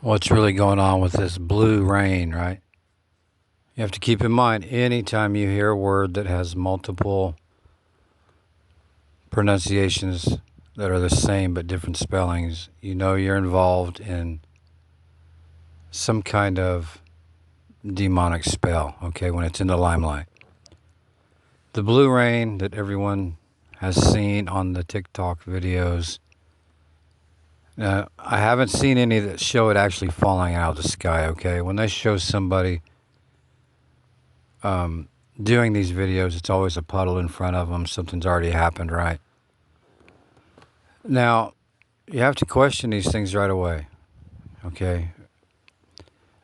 what's really going on with this blue rain, right? You have to keep in mind anytime you hear a word that has multiple pronunciations that are the same but different spellings, you know you're involved in some kind of demonic spell, okay, when it's in the limelight. The blue rain that everyone has seen on the TikTok videos, I haven't seen any that show it actually falling out of the sky, okay? When they show somebody doing these videos, it's always a puddle in front of them. Something's already happened, right? Now, you have to question these things right away, okay?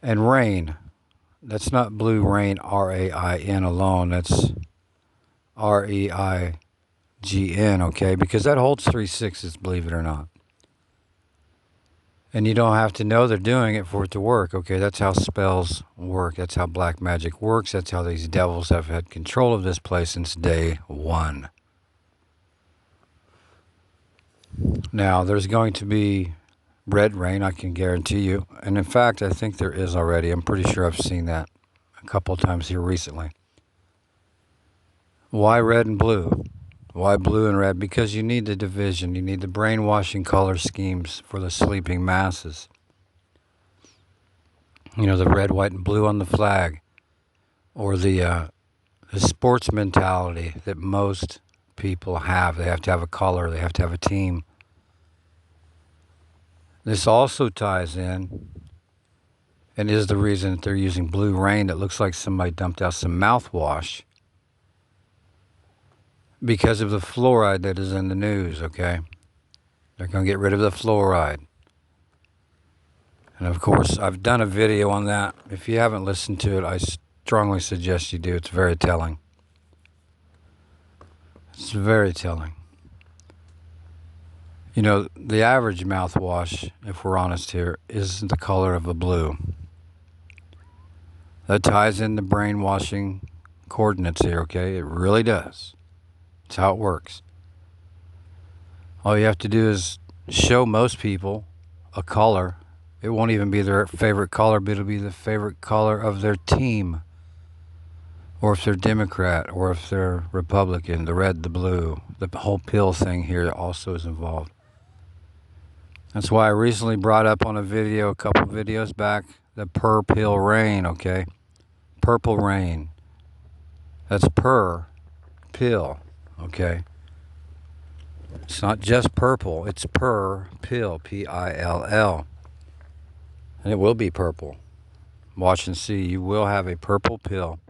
And rain, that's not blue rain, R-A-I-N alone. That's R-E-I-G-N, okay? Because that holds three sixes, believe it or not. And you don't have to know they're doing it for it to work, okay? That's how spells work. That's how black magic works. That's how these devils have had control of this place since day one. Now, there's going to be red rain, I can guarantee you. And in fact, I think there is already. I'm pretty sure I've seen that a couple of times here recently. Why red and blue? Why blue and red? Because you need the division. You need the brainwashing color schemes for the sleeping masses. You know, the red, white, and blue on the flag. Or the sports mentality that most people have. They have to have a color. They have to have a team. This also ties in and is the reason that they're using blue rain that looks like somebody dumped out some mouthwash because of the fluoride that is in the news, okay? They're going to get rid of the fluoride. And of course, I've done a video on that. If you haven't listened to it, I strongly suggest you do. It's very telling. It's very telling. You know, the average mouthwash, if we're honest here, is the color of a blue. That ties in the brainwashing coordinates here, okay? It really does. It's how it works. All you have to do is show most people a color. It won't even be their favorite color, but it'll be the favorite color of their team. Or if they're Democrat, or if they're Republican, the red, the blue. The whole pill thing here also is involved. That's why I recently brought up on a video, a couple videos back, the pill rain, okay? Purple rain. That's pill, okay? It's not just purple, it's pill, P-I-L-L. And it will be purple. Watch and see, you will have a purple pill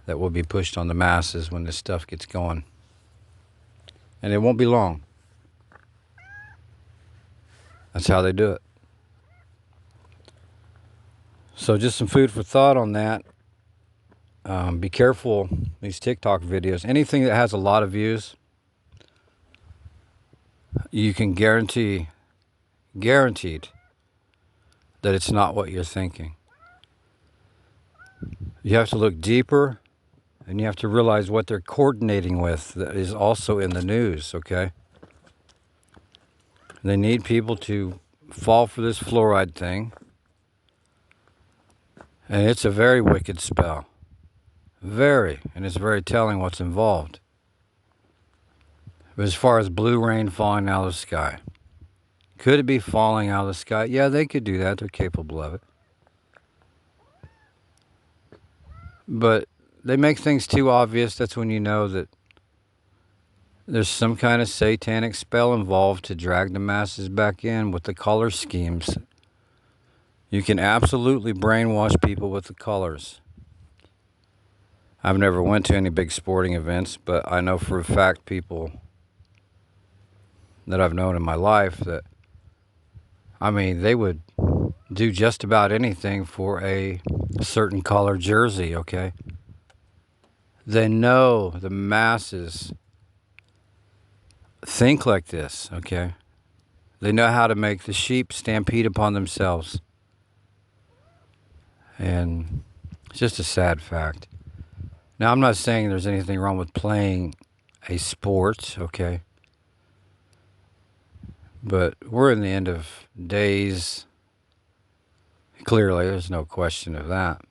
that will be pushed on the masses when this stuff gets going. And it won't be long. That's how they do it. So just some food for thought on that. Be careful, these TikTok videos. Anything that has a lot of views, you can guaranteed that it's not what you're thinking. You have to look deeper, and you have to realize what they're coordinating with that is also in the news, okay? They need people to fall for this fluoride thing. And it's a very wicked spell. Very. And it's very telling what's involved. But as far as blue rain falling out of the sky, could it be falling out of the sky? Yeah, they could do that. They're capable of it. But they make things too obvious. That's when you know that there's some kind of satanic spell involved to drag the masses back in with the color schemes. You can absolutely brainwash people with the colors. I've never went to any big sporting events, but I know for a fact people that I've known in my life that, I mean, they would do just about anything for a certain color jersey, okay? They know the masses think like this, okay? They know how to make the sheep stampede upon themselves. And it's just a sad fact. Now, I'm not saying there's anything wrong with playing a sport, okay? But we're in the end of days. Clearly, there's no question of that.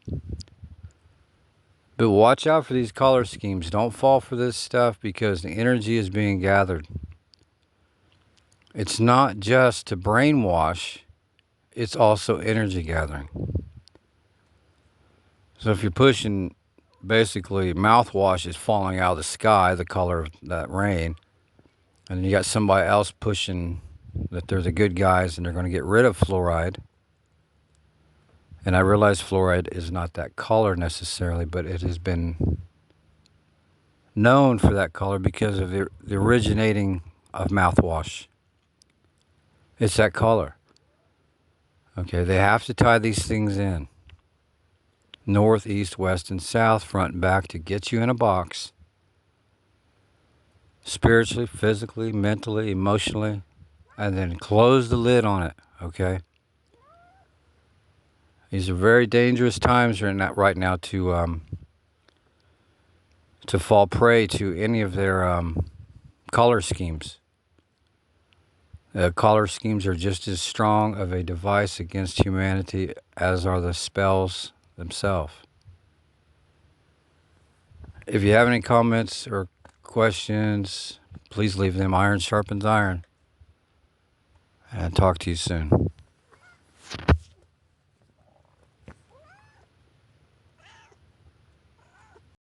But watch out for these color schemes. Don't fall for this stuff because the energy is being gathered. It's not just to brainwash, it's also energy gathering. So if you're pushing, basically, mouthwash is falling out of the sky, the color of that rain, and then you got somebody else pushing that they're the good guys and they're going to get rid of fluoride. And I realize fluoride is not that color necessarily, but it has been known for that color because of the originating of mouthwash. It's that color. Okay, they have to tie these things in. North, east, west, and south, front and back, to get you in a box. Spiritually, physically, mentally, emotionally, and then close the lid on it, okay? These are very dangerous times right now to fall prey to any of their color schemes. Color schemes are just as strong of a device against humanity as are the spells themselves. If you have any comments or questions, please leave them. Iron sharpens iron. And talk to you soon.